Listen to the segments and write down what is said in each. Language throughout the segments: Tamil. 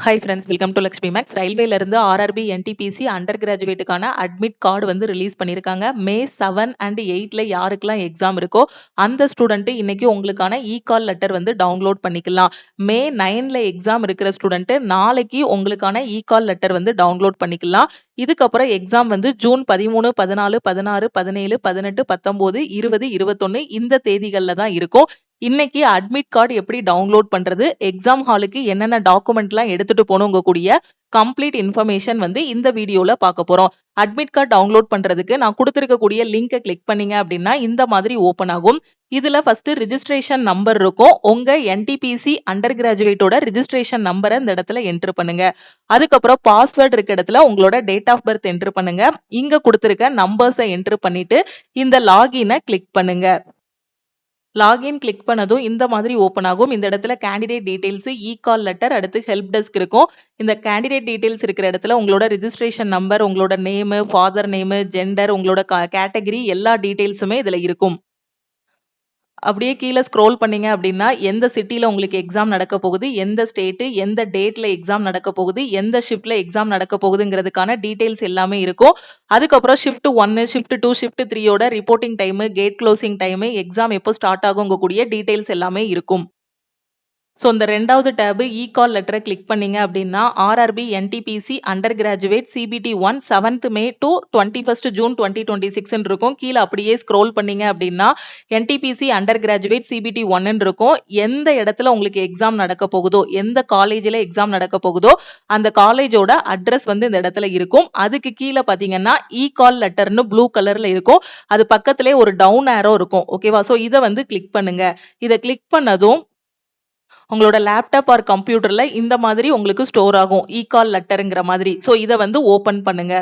Hi friends, welcome to Lakshmi Mac. ரயில்வேல இருந்து ஆர்ஆர்பி என்டிபிசி அண்டர் கிராஜுவேட்டுக்கான அட்மிட் கார்டு வந்து ரிலீஸ் பண்ணியிருக்காங்க. மே 7 அண்ட் 8ல யாருக்கெல்லாம் எக்ஸாம் இருக்கோ அந்த ஸ்டூடெண்ட் இன்னைக்கு உங்களுக்கான கால் லெட்டர் வந்து டவுன்லோட் பண்ணிக்கலாம். மே 9ல எக்ஸாம் இருக்கிற ஸ்டூடெண்ட் நாளைக்கு உங்களுக்கான கால் லெட்டர் வந்து டவுன்லோட் பண்ணிக்கலாம். இதுக்கப்புறம் எக்ஸாம் வந்து ஜூன் 13, 14, 16, 17, 18, 19, 20, 21 இந்த தேதிகள்ல தான் இருக்கும். இன்னைக்கு அட்மிட் கார்டு எப்படி டவுன்லோட் பண்றது, எக்ஸாம் ஹாலுக்கு என்னென்ன டாக்குமெண்ட்லாம் எடுத்துட்டு போகணுங்க கூடிய கம்ப்ளீட் இன்ஃபர்மேஷன் வந்து இந்த வீடியோல பார்க்க போறோம். அட்மிட் கார்டு டவுன்லோட் பண்றதுக்கு நான் கொடுத்திருக்கக்கூடிய லிங்கை கிளிக் பண்ணீங்க அப்படின்னா இந்த மாதிரி ஓபன் ஆகும். இதுல ஃபர்ஸ்ட் ரிஜிஸ்ட்ரேஷன் நம்பர் இருக்கும். உங்க என்டிபிசி அண்டர் கிராஜுவேட்டோட ரிஜிஸ்ட்ரேஷன் நம்பரை இந்த இடத்துல என்டர் பண்ணுங்க. அதுக்கப்புறம் பாஸ்வேர்டு இருக்க இடத்துல உங்களோட டேட் ஆஃப் பர்த் என்டர் பண்ணுங்க. இங்க கொடுத்திருக்க நம்பர்ஸை என்டர் பண்ணிட்டு இந்த லாகினை கிளிக் பண்ணுங்க. லாகின் கிளிக் பண்ணதும் இந்த மாதிரி ஓப்பன் ஆகும். இந்த இடத்துல கேண்டிடேட் டீடைல்ஸ், கால் லெட்டர், அடுத்து ஹெல்ப் டெஸ்க் இருக்கும். இந்த கேண்டிடேட் டீடைல்ஸ் இருக்கிற இடத்துல உங்களோட ரிஜிஸ்ட்ரேஷன் நம்பர், உங்களோட நேம், ஃபாதர் நேம், ஜெண்டர், உங்களோட கேட்டகரி எல்லா டீடைல்ஸுமே இதுல இருக்கும். அப்படியே கீழே ஸ்க்ரோல் பண்ணீங்க அப்படின்னா எந்த சிட்டில உங்களுக்கு எக்ஸாம் நடக்க போகுது, எந்த ஸ்டேட், எந்த டேட்ல எக்ஸாம் நடக்க போகுது, எந்த ஷிஃப்ட்ல எக்ஸாம் நடக்க போகுதுங்கிறதுக்கான டீடைல்ஸ் எல்லாமே இருக்கும். அதுக்கப்புறம் ஷிஃப்ட் 1, ஷிஃப்ட் 2, ஷிஃப்ட் 3யோட reporting time, gate closing time, exam எப்போ ஸ்டார்ட் ஆகுங்க கூடிய டீடைல்ஸ் எல்லாமே இருக்கும். ஸோ இந்த ரெண்டாவது டேபு கால் லெட்டரை கிளிக் பண்ணீங்க அப்படின்னா RRB NTPC under graduate CBT 1 7th May to 21st June 2026 இருக்கும். கீழே அப்படியே ஸ்க்ரோல் பண்ணீங்க அப்படின்னா என்டிபிசி அண்டர் கிராஜுவேட் சிபிடி 1 இருக்கும். எந்த இடத்துல உங்களுக்கு எக்ஸாம் நடக்க போகுதோ, எந்த காலேஜில் எக்ஸாம் நடக்க போகுதோ அந்த காலேஜோட அட்ரஸ் வந்து இந்த இடத்துல இருக்கும். அதுக்கு கீழே பார்த்தீங்கன்னா கால் லெட்டர்னு ப்ளூ கலர்ல இருக்கும். அது பக்கத்திலே ஒரு டவுன் ஆரோ இருக்கும். ஓகேவா? ஸோ இதை வந்து கிளிக் பண்ணுங்க. இதை கிளிக் பண்ணதும் உங்களோட லேப்டாப் ஆர் கம்ப்யூட்டர்ல இந்த மாதிரி உங்களுக்கு ஸ்டோர் ஆகும் கால் லெட்டருங்கிற மாதிரி. ஸோ இதை வந்து ஓபன் பண்ணுங்க.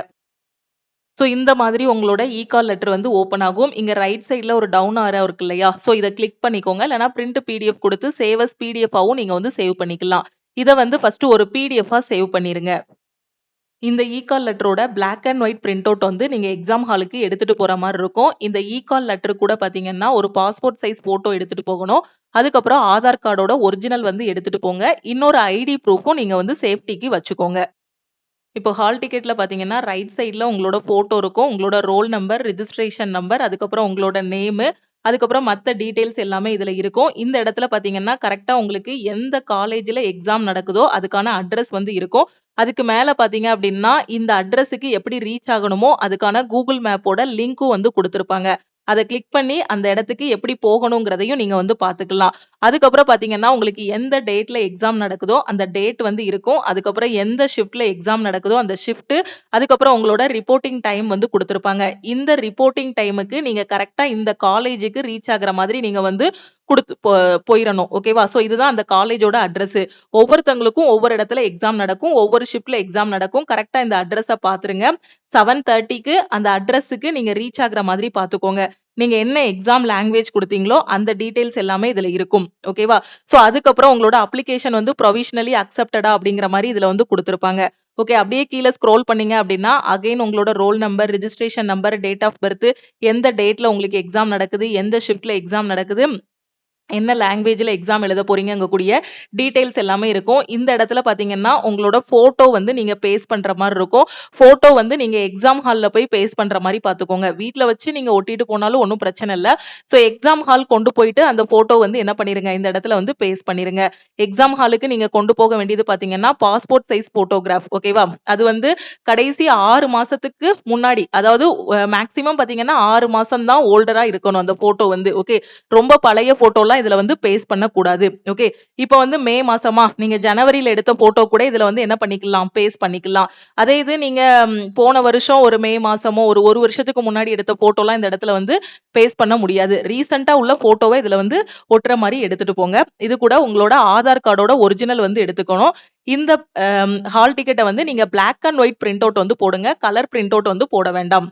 ஸோ இந்த மாதிரி உங்களோட கால் லெட்டர் வந்து ஓப்பன் ஆகும். இங்க ரைட் சைட்ல ஒரு டவுன் ஆரோ இருக்கு இல்லையா? ஸோ இதை கிளிக் பண்ணிக்கோங்க. இல்லைனா பிரிண்ட் பிடிஎஃப் கொடுத்து சேவ் அஸ் பிடிஎஃபாவும் நீங்க வந்து சேவ் பண்ணிக்கலாம். இதை வந்து ஃபர்ஸ்ட் ஒரு பிடிஎஃபா சேவ் பண்ணிருங்க. இந்த கால் லெட்டரோட black and white print out வந்து நீங்க எக்ஸாம் ஹாலுக்கு எடுத்துட்டு போற மாதிரி இருக்கும். இந்த கால் லெட்டர் கூட பாத்தீங்கன்னா ஒரு பாஸ்போர்ட் சைஸ் போட்டோ எடுத்துட்டு போகணும். அதுக்கப்புறம் ஆதார் கார்டோட ஒரிஜினல் வந்து எடுத்துட்டு போங்க. இன்னொரு ஐடி ப்ரூஃபும் நீங்க வந்து சேஃப்டிக்கு வச்சுக்கோங்க. இப்போ ஹால் டிக்கெட்ல பாத்தீங்கன்னா ரைட் சைட்ல உங்களோட போட்டோ இருக்கும், உங்களோட ரோல் நம்பர், ரிஜிஸ்ட்ரேஷன் நம்பர், அதுக்கப்புறம் உங்களோட நேமு, அதுக்கப்புறம் மற்ற டீடைல்ஸ் எல்லாமே இதுல இருக்கும். இந்த இடத்துல பாத்தீங்கன்னா கரெக்டா உங்களுக்கு எந்த காலேஜ்ல எக்ஸாம் நடக்குதோ அதுக்கான அட்ரஸ் வந்து இருக்கும். அதுக்கு மேல பாத்தீங்க அப்படின்னா இந்த அட்ரஸுக்கு எப்படி ரீச் ஆகணுமோ அதுக்கான கூகுள் மேப்போட லிங்க்கும் வந்து கொடுத்திருப்பாங்க. அதை கிளிக் பண்ணி அந்த இடத்துக்கு எப்படி போகணுங்கிறதையும் நீங்க வந்து பாத்துக்கலாம். அதுக்கப்புறம் பாத்தீங்கன்னா உங்களுக்கு எந்த டேட்ல எக்ஸாம் நடக்குதோ அந்த டேட் வந்து இருக்கும். அதுக்கப்புறம் எந்த ஷிஃப்ட்ல எக்ஸாம் நடக்குதோ அந்த ஷிஃப்ட், அதுக்கப்புறம் உங்களோட ரிப்போர்ட்டிங் டைம் வந்து கொடுத்திருப்பாங்க. இந்த ரிப்போர்ட்டிங் டைமுக்கு நீங்க கரெக்டா இந்த காலேஜுக்கு ரீச் ஆகுற மாதிரி நீங்க வந்து போயிடணும். ஓகேவா? சோ இதுதான் அந்த காலேஜோட அட்ரஸ். ஒவ்வொருத்தவங்களுக்கும் ஒவ்வொரு இடத்துல எக்ஸாம் நடக்கும், ஒவ்வொரு ஷிஃப்ட்ல எக்ஸாம் நடக்கும். கரெக்டா இந்த அட்ரஸை பாத்துருங்க. 7:30க்கு அந்த அட்ரஸுக்கு நீங்க ரீச் ஆகுற மாதிரி பாத்துக்கோங்க. நீங்க என்ன எக்ஸாம் லாங்குவேஜ் கொடுத்தீங்களோ அந்த டீடைல்ஸ் எல்லாமே இதுல இருக்கும். ஓகேவா? சோ அதுக்கப்புறம் உங்களோட அப்ளிகேஷன் வந்து ப்ரொவிஷனலி அக்செப்டடா அப்படிங்கிற மாதிரி இதுல வந்து கொடுத்திருப்பாங்க. ஓகே, அப்படியே கீழே ஸ்க்ரோல் பண்ணீங்க அப்படின்னா அகைன் உங்களோட roll number, registration number, date of birth, எந்த டேட்ல உங்களுக்கு எக்ஸாம் நடக்குது, எந்த ஷிஃப்ட்ல எக்ஸாம் நடக்குது, என்ன லாங்குவேஜ்ல எக்ஸாம் எழுத போறீங்க கூடிய டீடைல்ஸ் எல்லாமே இருக்கும். இந்த இடத்துல பாத்தீங்கன்னா உங்களோட போட்டோ வந்து நீங்க பேஸ்ட் பண்ற மாதிரி இருக்கும். போட்டோ வந்து நீங்க எக்ஸாம் ஹால்ல போய் பேஸ்ட் பண்ற மாதிரி பாத்துக்கோங்க. வீட்ல வச்சு நீங்க ஒட்டிட்டு போனாலும் ஒன்றும் பிரச்சனை இல்ல. ஸோ எக்ஸாம் ஹால் கொண்டு போயிட்டு அந்த போட்டோ வந்து என்ன பண்ணிருங்க, இந்த இடத்துல வந்து பேஸ்ட் பண்ணிருங்க. எக்ஸாம் ஹாலுக்கு நீங்க கொண்டு போக வேண்டியது பாத்தீங்கன்னா பாஸ்போர்ட் சைஸ் போட்டோகிராஃப். ஓகேவா? அது வந்து கடைசி 6 மாசத்துக்கு முன்னாடி, அதாவது மேக்சிமம் பாத்தீங்கன்னா 6 மாசம் தான் ஓல்டரா இருக்கணும் அந்த போட்டோ வந்து. ஓகே, ரொம்ப பழைய போட்டோலாம் இதுல வந்து பேஸ்ட் பண்ண கூடாது. ஓகே, இப்போ வந்து மே மாசமா நீங்க ஜனவரியில எடுத்த போட்டோ கூட இதுல வந்து என்ன பண்ணிக்கலாம், பேஸ்ட் பண்ணிக்கலாம். அதே இது நீங்க போன வருஷம் ஒரு மே மாசமோ ஒரு வருஷத்துக்கு முன்னாடி எடுத்த போட்டோலாம் இந்த இடத்துல வந்து பேஸ்ட் பண்ண முடியாது. ரீசெண்டா உள்ள போட்டோவை இதுல வந்து ஒட்டுற மாதிரி எடுத்துட்டு போங்க. இது கூட உங்களோட ஆதார் கார்டோட ஒரிஜினல் வந்து எடுத்துக்கணும். இந்த ஹால் டிக்கெட்டை வந்து நீங்க black and white print out வந்து போடுங்க, கலர் பிரிண்ட் அவுட் வந்து போட வேண்டாம்.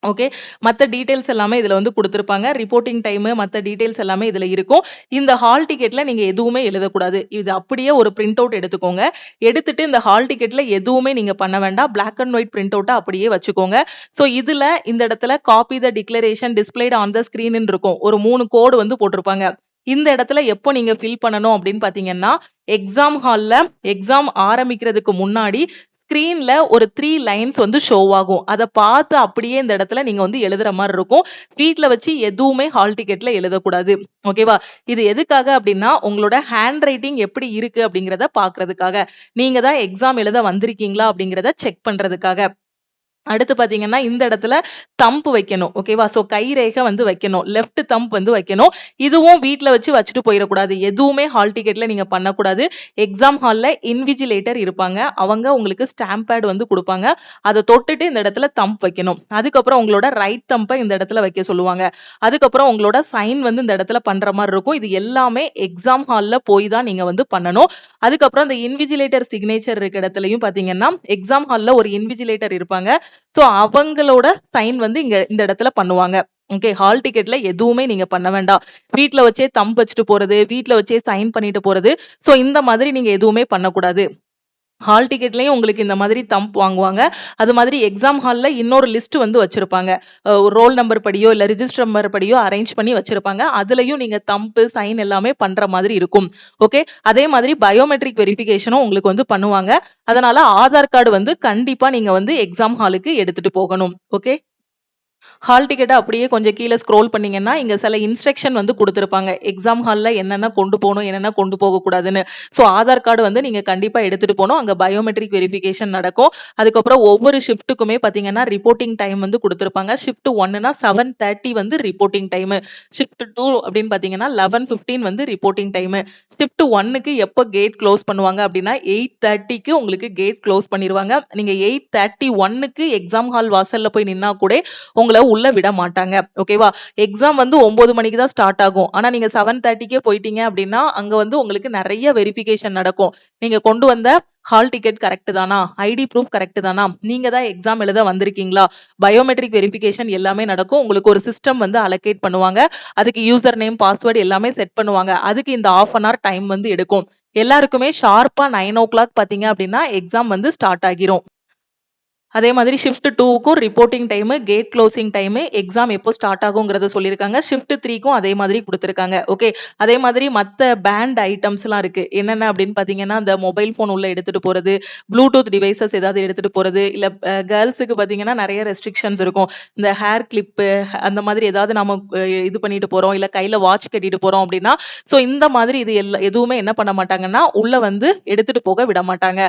ஓகே, மற்ற டீடைல்ஸ் எல்லாமே இதுல வந்து கொடுத்திருப்பாங்க. ரிப்போர்ட்டிங் டைம், மற்ற டீடைல்ஸ் எல்லாமே இதுல இருக்கும். இந்த ஹால் டிக்கெட்ல நீங்க எதுவுமே எழுதக்கூடாது. இது அப்படியே ஒரு பிரிண்ட் அவுட் எடுத்துக்கோங்க. எடுத்துட்டு இந்த ஹால் டிக்கெட்ல எதுவுமே நீங்க பண்ண வேண்டாம். பிளாக் அண்ட் ஒயிட் பிரிண்ட் அவுட்டா அப்படியே வச்சுக்கோங்க. ஸோ இதுல இந்த இடத்துல copy the declaration displayed on the screen இருக்கும். ஒரு 3 கோடு வந்து போட்டிருப்பாங்க. இந்த இடத்துல எப்போ நீங்க ஃபில் பண்ணணும் அப்படின்னு பாத்தீங்கன்னா, எக்ஸாம் ஹால்ல எக்ஸாம் ஆரம்பிக்கிறதுக்கு முன்னாடி ஸ்கிரீன்ல ஒரு 3 லைன்ஸ் வந்து ஷோ ஆகும். அதை பார்த்து அப்படியே இந்த இடத்துல நீங்க வந்து எழுதுற மாதிரி இருக்கும். வீட்ல வச்சு எதுவுமே ஹால் டிக்கெட்ல எழுதக்கூடாது. ஓகேவா? இது எதுக்காக அப்படின்னா, உங்களோட ஹேண்ட் ரைட்டிங் எப்படி இருக்கு அப்படிங்கிறத பாக்குறதுக்காக. நீங்க தான் எக்ஸாம் எழுத வந்திருக்கீங்களா அப்படிங்கிறத செக் பண்றதுக்காக. அடுத்து பாத்தீங்கன்னா, இந்த இடத்துல தம்ப் வைக்கணும். ஓகேவா? சோ கைரேகை வந்து வைக்கணும். லெஃப்ட் தம்ப் வந்து வைக்கணும். இதுவும் வீட்ல வச்சுட்டு போயிடக்கூடாது. எதுவுமே ஹால் டிக்கெட்ல நீங்க பண்ணக்கூடாது. எக்ஸாம் ஹால்ல இன்விஜிலேட்டர் இருப்பாங்க. அவங்க உங்களுக்கு ஸ்டாம்ப் பேட் வந்து குடுப்பாங்க. அத தொட்டுட்டு இந்த இடத்துல தம்ப் வைக்கணும். அதுக்கப்புறம் உங்களோட ரைட் தம்ப இந்த இடத்துல வைக்க சொல்லுவாங்க. அதுக்கப்புறம் உங்களோட சைன் வந்து இந்த இடத்துல பண்ற மாதிரி இருக்கும். இது எல்லாமே எக்ஸாம் ஹால்ல போய் தான் நீங்க வந்து பண்ணணும். அதுக்கப்புறம் இந்த இன்விஜிலேட்டர் சிக்னேச்சர் இருக்க இடத்துலயும் பாத்தீங்கன்னா, எக்ஸாம் ஹால்ல ஒரு இன்விஜிலேட்டர் இருப்பாங்க. சோ அவங்களோட சைன் வந்து இந்த இடத்துல பண்ணுவாங்க. ஓகே, ஹால் டிக்கெட்ல எதுவுமே நீங்க பண்ண வேண்டாம். வீட்ல வச்சே தம்ப் வச்சுட்டு போறது, வீட்ல வச்சே சைன் பண்ணிட்டு போறது. சோ இந்த மாதிரி நீங்க எதுவுமே பண்ணக்கூடாது. ஹால் டிக்கெட்லயும் உங்களுக்கு இந்த மாதிரி தம்ப் வாங்குவாங்க. அது மாதிரி எக்ஸாம் ஹால்ல இன்னொரு லிஸ்ட் வந்து வச்சிருப்பாங்க. ரோல் நம்பர் படியோ இல்ல ரிஜிஸ்டர் நம்பர் படியோ அரேஞ்ச் பண்ணி வச்சிருப்பாங்க. அதுலயும் நீங்க தம்ப் சைன் எல்லாமே பண்ற மாதிரி இருக்கும். ஓகே, அதே மாதிரி பயோமெட்ரிக் வெரிஃபிகேஷனும் உங்களுக்கு வந்து பண்ணுவாங்க. அதனால ஆதார் கார்டு வந்து கண்டிப்பா நீங்க வந்து எக்ஸாம் ஹாலுக்கு எடுத்துட்டு போகணும். ஓகே, ஹால் டிக்கெட்ட அப்படியே கொஞ்சம் கீழ ஸ்க்ரோல் பண்ணீங்கன்னா, இங்க சில இன்ஸ்ட்ரக்ஷன் வந்து குடுத்திருப்பாங்க. எக்ஸாம் ஹால்ல என்னென்ன கொண்டு போணும், என்னென்ன கொண்டு போகக்கூடாதுன்னு. சோ ஆதார் கார்டு வந்து நீங்க கண்டிப்பா எடுத்துட்டு போணும். அங்க பயோமெட்ரிக் வெரிஃபிகேஷன் நடக்கும். அதுக்கப்புறம் ஒவ்வொரு ஷிஃப்ட்டுக்குமே பாத்தீங்கன்னா, ரிப்போர்ட்டிங் டைம் வந்து குடுத்திருப்பாங்க. ஷிஃப்ட் 1னா 7:30 வந்து ரிப்போர்ட்டிங் டைம். ஷிஃப்ட் 2 அப்படின்னு பாத்தீங்கன்னா 11:15 வந்து ரிப்போர்ட்டிங் டைம். ஷிஃப்ட் 1க்கு எப்ப கேட் க்ளோஸ் பண்ணுவாங்க அப்படின்னா 8:30க்கு உங்களுக்கு கேட் க்ளோஸ் பண்ணிருவாங்க. நீங்க 8:31க்கு எக்ஸாம் ஹால் வாசல்ல போய் நின்னா கூட உங்கள உள்ள விட மாட்டாங்க. ஓகேவா? எக்ஸாம் வந்து 9 மணிக்கு தான் ஸ்டார்ட் ஆகும். ஆனா நீங்க 7:30க்கே போயிட்டீங்க அப்படின்னா, அங்க வந்து உங்களுக்கு நிறைய வெரிஃபிகேஷன் நடக்கும். நீங்க கொண்டு வந்த ஹால் டிக்கெட் கரெக்ட் தானா? ஐடி ப்ரூஃப் கரெக்ட் தானா? நீங்க தான் எக்ஸாம் எழுத வந்திருக்கீங்களா? பயோமெட்ரிக் வெரிஃபிகேஷன் எல்லாமே நடக்கும். உங்களுக்கு ஒரு சிஸ்டம் வந்து அலோகேட் பண்ணுவாங்க. அதுக்கு யூசர் நேம், பாஸ்வேர்ட் எல்லாமே செட் பண்ணுவாங்க. அதுக்கு இந்த 1/2 அன் ஹவர் டைம் வந்து எடுக்கும். எல்லாருக்குமே ஷார்ப்பா 9 o'clock பாத்தீங்க அப்படின்னா எக்ஸாம் வந்து ஸ்டார்ட் ஆகிரும். அதே மாதிரி ஷிஃப்ட் 2க்கும் reporting time, gate closing time, exam எப்போ ஸ்டார்ட் ஆகுங்கிறத சொல்லியிருக்காங்க. ஷிஃப்ட் 3க்கும் அதே மாதிரி கொடுத்திருக்காங்க. ஓகே, அதே மாதிரி மத்த பேண்ட் ஐட்டம்ஸ்லாம் இருக்கு. என்னென்ன அப்படின்னு பாத்தீங்கன்னா, இந்த மொபைல் போன் உள்ள எடுத்துட்டு போறது, ப்ளூடூத் டிவைசஸ் ஏதாவது எடுத்துட்டு போறது, இல்ல கேர்ள்ஸுக்கு பாத்தீங்கன்னா நிறைய ரெஸ்ட்ரிக்ஷன்ஸ் இருக்கும். இந்த ஹேர் கிளிப்பு அந்த மாதிரி ஏதாவது நம்ம இது பண்ணிட்டு போறோம், இல்ல கையில வாட்ச் கட்டிட்டு போறோம் அப்படின்னா, சோ இந்த மாதிரி இது எதுவுமே என்ன பண்ண மாட்டாங்கன்னா உள்ள வந்து எடுத்துட்டு போக விட மாட்டாங்க.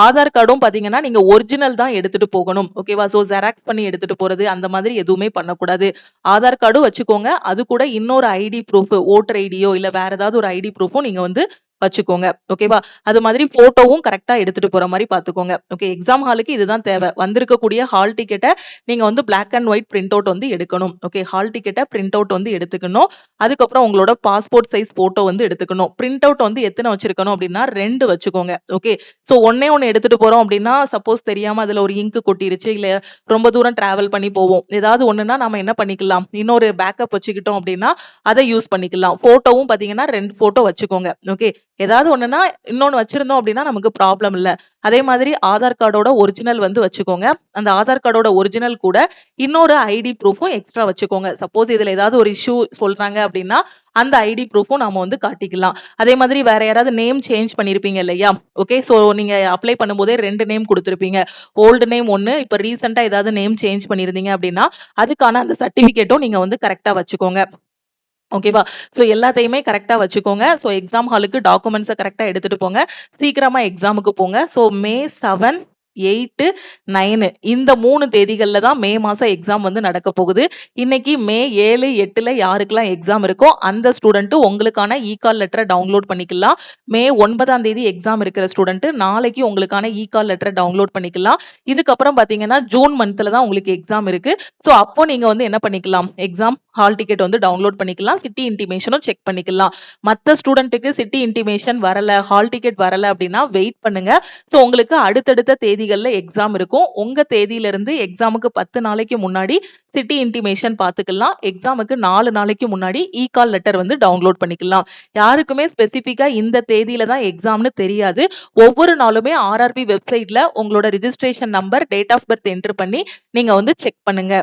ஆதார் கார்டும் பாத்தீங்கன்னா நீங்க ஒரிஜினல் தான் எடுத்துட்டு போகணும். ஓகேவா? சோ ஜெராக்ஸ் பண்ணி எடுத்துட்டு போறது அந்த மாதிரி எதுவுமே பண்ணக்கூடாது. ஆதார் கார்டும் வச்சுக்கோங்க. அது கூட இன்னொரு ஐடி ப்ரூஃப், ஓட்டர் ஐடியோ இல்ல வேற ஏதாவது ஒரு ஐடி ப்ரூஃபும் நீங்க வந்து வச்சுக்கோங்க. ஓகேவா? அது மாதிரி போட்டோவும் கரெக்டா எடுத்துட்டு போற மாதிரி பாத்துக்கோங்க. ஓகே, எக்ஸாம் ஹாலுக்கு இதுதான் தேவை. வந்திருக்கக்கூடிய ஹால் டிக்கெட்டை நீங்க வந்து black and white print out வந்து எடுக்கணும். ஓகே, ஹால் டிக்கெட்டை பிரிண்ட் அவுட் வந்து எடுத்துக்கணும். அதுக்கப்புறம் உங்களோட பாஸ்போர்ட் சைஸ் போட்டோ வந்து எடுத்துக்கணும். பிரிண்ட் அவுட் வந்து எத்தனை வச்சிருக்கணும் அப்படின்னா 2 வச்சுக்கோங்க. ஓகே, சோ ஒன்னே ஒன்னு எடுத்துட்டு போறோம் அப்படின்னா சப்போஸ் தெரியாம அதுல ஒரு இங்க் கொட்டிருச்சு, இல்ல ரொம்ப தூரம் டிராவல் பண்ணி போவோம். ஏதாவது ஒண்ணுன்னா நாம என்ன பண்ணிக்கலாம், இன்னொரு பேக்கப் வச்சுக்கிட்டோம் அப்படின்னா அதை யூஸ் பண்ணிக்கலாம். போட்டோவும் பாத்தீங்கன்னா 2 போட்டோ வச்சுக்கோங்க. ஓகே, ஏதாவது ஒண்ணுன்னா இன்னொன்னு வச்சிருந்தோம் அப்படின்னா நமக்கு ப்ராப்ளம் இல்ல. அதே மாதிரி ஆதார் கார்டோட ஒரிஜினல் வந்து வச்சுக்கோங்க. அந்த ஆதார் கார்டோட ஒரிஜினல் கூட இன்னொரு ஐடி ப்ரூஃபும் எக்ஸ்ட்ரா வச்சுக்கோங்க. சப்போஸ் இதுல ஏதாவது ஒரு இஷ்யூ சொல்றாங்க அப்படின்னா அந்த ஐடி ப்ரூஃபும் நாம வந்து காட்டிக்கலாம். அதே மாதிரி வேற யாராவது நேம் சேஞ்ச் பண்ணிருப்பீங்க இல்லையா? ஓகே, சோ நீங்க அப்ளை பண்ணும்போதே 2 நேம் கொடுத்திருப்பீங்க. ஓல்டு நேம் ஒன்னு, இப்ப ரீசெண்டா ஏதாவது நேம் சேஞ்ச் பண்ணிருந்தீங்க அப்படின்னா அதுக்கான அந்த சர்டிபிகேட்டும் நீங்க வந்து கரெக்டா வச்சுக்கோங்க. ஓகேவா? சோ எல்லாத்தையுமே கரெக்டா வச்சுக்கோங்க. சோ எக்ஸாம் ஹாலுக்கு டாக்குமெண்ட்ஸை கரெக்டா எடுத்துட்டு போங்க. சீக்கிரமா எக்ஸாமுக்கு போங்க. சோ May 7, 8, 9 இந்த 3 தேதிகள்ல தான் மே மாசம் எக்ஸாம் வந்து நடக்க போகுது. இன்னைக்கு May 7, 8ல யாருக்கெல்லாம் எக்ஸாம் இருக்கோ அந்த ஸ்டூடெண்ட் உங்களுக்கான இ-கால் லெட்டரை டவுன்லோட் பண்ணிக்கலாம். May 9ஆம் தேதி எக்ஸாம் இருக்கிற ஸ்டூடெண்ட் நாளைக்கு உங்களுக்கான இ-கால் லெட்டரை டவுன்லோட் பண்ணிக்கலாம். இதுக்கப்புறம் பாத்தீங்கன்னா ஜூன் மந்த்ல தான் உங்களுக்கு எக்ஸாம் இருக்கு. சோ அப்போ நீங்க வந்து என்ன பண்ணிக்கலாம், எக்ஸாம் ஹால் டிக்கெட் வந்து டவுன்லோட் பண்ணிக்கலாம். சிட்டி இன்டிமேஷனும் செக் பண்ணிக்கலாம். மத்த ஸ்டூடெண்ட்டுக்கு சிட்டி இன்டிமேஷன் வரல, ஹால் டிக்கெட் வரல அப்படின்னா வெயிட் பண்ணுங்க. சோ உங்களுக்கு அடுத்தடுத்த தேதிகள்ல எக்ஸாம் இருக்கும். உங்க தேதியில இருந்து எக்ஸாமுக்கு 10 நாளைக்கு முன்னாடி சிட்டி இன்டிமேஷன் பாத்துக்கலாம். எக்ஸாமுக்கு 4 நாளைக்கு முன்னாடி இ-கால் லெட்டர் வந்து டவுன்லோட் பண்ணிக்கலாம். யாருக்குமே ஸ்பெசிபிக்கா இந்த தேதியில தான் எக்ஸாம்னு தெரியாது. ஒவ்வொரு நாளுமே ஆர்ஆர்பி வெப்சைட்ல உங்களோட registration number, date of birth enter பண்ணி நீங்க வந்து செக் பண்ணுங்க.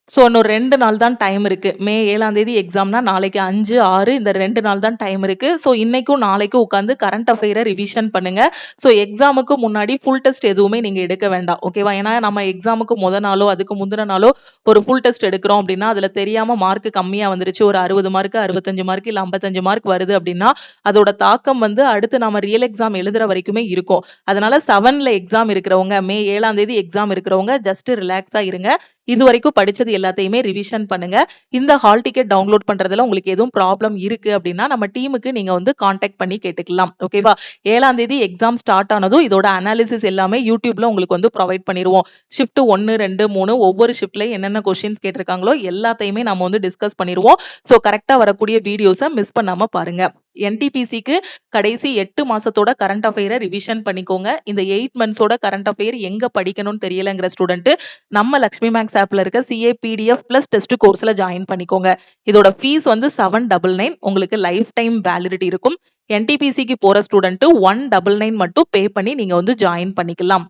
ஸோ இன்னும் 2 நாள் தான் டைம் இருக்கு. மே 7ஆம் தேதி எக்ஸாம்னா நாளைக்கு 5, 6 இந்த 2 நாள் தான் டைம் இருக்கு. ஸோ இன்னைக்கும் நாளைக்கும் உட்காந்து கரண்ட் அஃபேர ரிவிஷன் பண்ணுங்க. ஸோ எக்ஸாமுக்கு முன்னாடி ஃபுல் டெஸ்ட் எதுவுமே நீங்க எடுக்க வேண்டாம். ஓகேவா? ஏன்னா நம்ம எக்ஸாமுக்கு நாளோ, அதுக்கு முந்தின நாளோ ஒரு ஃபுல் டெஸ்ட் எடுக்கிறோம் அப்படின்னா, அதுல தெரியாம மார்க் கம்மியா வந்துருச்சு. ஒரு 60 மார்க், 65 மார்க் இல்ல 55 மார்க் வருது அப்படின்னா, அதோட தாக்கம் வந்து அடுத்து நாம ரியல் எக்ஸாம் எழுதுற வரைக்குமே இருக்கும். அதனால 7ல எக்ஸாம் இருக்கிறவங்க, மே 7ஆம் தேதி எக்ஸாம் இருக்கிறவங்க ஜஸ்ட் ரிலாக்ஸா இருங்க. இதுவரைக்கும் படிச்சது எல்லாத்தையுமே ரிவிஷன் பண்ணுங்க. இந்த ஹால் டிக்கெட் டவுன்லோட் பண்றதுல உங்களுக்கு எதுவும் ப்ராப்ளம் இருக்கு அப்படின்னா நம்ம டீமுக்கு நீங்க வந்து கான்டாக்ட் பண்ணி கேட்டுக்கலாம். ஓகேவா? 7ஆம் தேதி எக்ஸாம் ஸ்டார்ட் ஆனதும் இதோட அனாலிசிஸ் எல்லாமே யூடியூப்ல உங்களுக்கு வந்து ப்ரொவைட் பண்ணிருவோம். ஷிஃப்ட் 1, 2, 3 ஒவ்வொரு ஷிஃப்ட்ல என்னென்ன கொஸ்டின்ஸ் கேட்டிருக்காங்களோ எல்லாத்தையுமே நம்ம வந்து டிஸ்கஸ் பண்ணிருவோம். ஸோ கரெக்டா வரக்கூடிய வீடியோஸை மிஸ் பண்ணாம பாருங்க. என்டிபிசிக்கு கடைசி 8 மாசத்தோட கரண்ட் அஃபேரை ரிவிஷன் பண்ணிக்கோங்க. இந்த 8 மந்த்ஸோட கரண்ட் அஃபேர் எங்க படிக்கணும்னு தெரியலங்கிற ஸ்டூடெண்ட் நம்ம லக்ஷ்மி மேக்ஸ் ஆப்ல இருக்க சிஏ பிடிஎஃப் பிளஸ் டெஸ்ட் கோர்ஸ்ல ஜாயின் பண்ணிக்கோங்க. இதோட ஃபீஸ் வந்து 799. உங்களுக்கு லைஃப் டைம் வேலிடிட்டி இருக்கும். என்டிபிசிக்கு போற ஸ்டூடெண்ட் 199 மட்டும் பே பண்ணி நீங்க வந்து ஜாயின் பண்ணிக்கலாம்.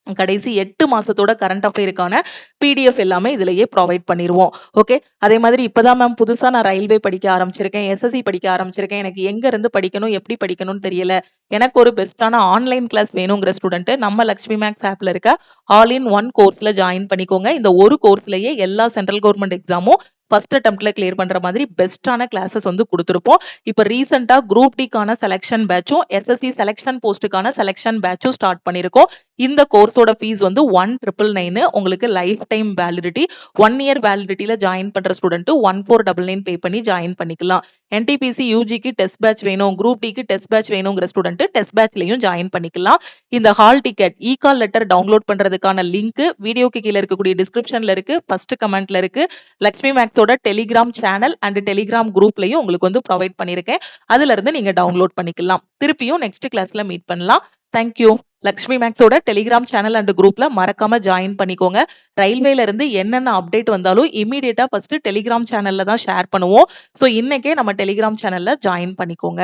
கடைசி 8 மாசத்தோட கரண்ட் அஃபேருக்கான பிடிஎஃப் எல்லாமே இதுலயே ப்ரொவைட் பண்ணிருவோம். ஓகே. அதே மாதிரி இப்பதான் மேம் புதுசா நான் ரயில்வே படிக்க ஆரம்பிச்சிருக்கேன், எஸ்எஸ்சி படிக்க ஆரம்பிச்சிருக்கேன், எனக்கு எங்க இருந்து படிக்கணும் எப்படி படிக்கணும்னு தெரியல, எனக்கு ஒரு பெஸ்டான ஆன்லைன் கிளாஸ் வேணுங்கிற ஸ்டூடெண்ட் நம்ம லக்ஷ்மி மேக்ஸ் ஆப்ல இருக்க ஆல் இன் ஒன் கோர்ஸ்ல ஜாயின் பண்ணிக்கோங்க. இந்த ஒரு கோர்ஸ்லயே எல்லா சென்ட்ரல் கவர்மெண்ட் எக்ஸாமும் ஃபர்ஸ்ட் அட்டெம்ப்ட்ல கிளியர் பண்ற மாதிரி பெஸ்டான கிளாஸஸ் வந்து கொடுத்துருப்போம். இப்ப ரீசெண்டா குரூப் டிக்கான செலக்ஷன் பேட்சும் எஸ்எஸ்சி செலக்ஷன் போஸ்டுக்கான செலக்ஷன் பேட்சும் ஸ்டார்ட் பண்ணிருக்கோம். இந்த கோர்ஸோட ஃபீஸ் வந்து 1999. உங்களுக்கு லைஃப் டைம் வேலிடிட்டி. 1 இயர் வேலிடிட்டியில ஜாயின் பண்ற ஸ்டூடெண்ட் 1499 பே பண்ணி ஜாயின் பண்ணிக்கலாம். என்டிபிசி யூஜிக்கு டெஸ்ட் பேட்ச் வேணும், குரூப் டிக்கு டெஸ்ட் பேட்ச் வேணுங்கிற ஸ்டூடெண்ட் டெஸ்ட் பேட்ச்லயும் ஜாயின் பண்ணிக்கலாம். இந்த hall ticket e call letter download பண்றதுக்கான லிங்க் வீடியோக்கு கீழே இருக்கக்கூடிய டிஸ்கிரிப்ஷன்ல இருக்கு, ஃபர்ஸ்ட் கமெண்ட்ல இருக்கு. லக்ஷ்மி மேக்ஸோட டெலிகிராம் சேனல் அண்ட் டெலிகிராம் குரூப்லயும் உங்களுக்கு வந்து ப்ரொவைட் பண்ணிருக்கேன். அதுல இருந்து நீங்க டவுன்லோட் பண்ணிக்கலாம். திருப்பியும் நெக்ஸ்ட் கிளாஸ்ல மீட் பண்ணலாம். தேங்க்யூ. லக்ஷ்மி மேக்ஸோட டெலிகிராம் சேனல் அண்ட் குரூப்ல மறக்காம ஜாயின் பண்ணிக்கோங்க. ரயில்வேல இருந்து என்னென்ன அப்டேட் வந்தாலும் இமீடியட்டா ஃபர்ஸ்ட் டெலிகிராம் சேனல்ல தான் ஷேர் பண்ணுவோம். ஸோ இன்னைக்கே நம்ம டெலிகிராம் சேனல்ல ஜாயின் பண்ணிக்கோங்க.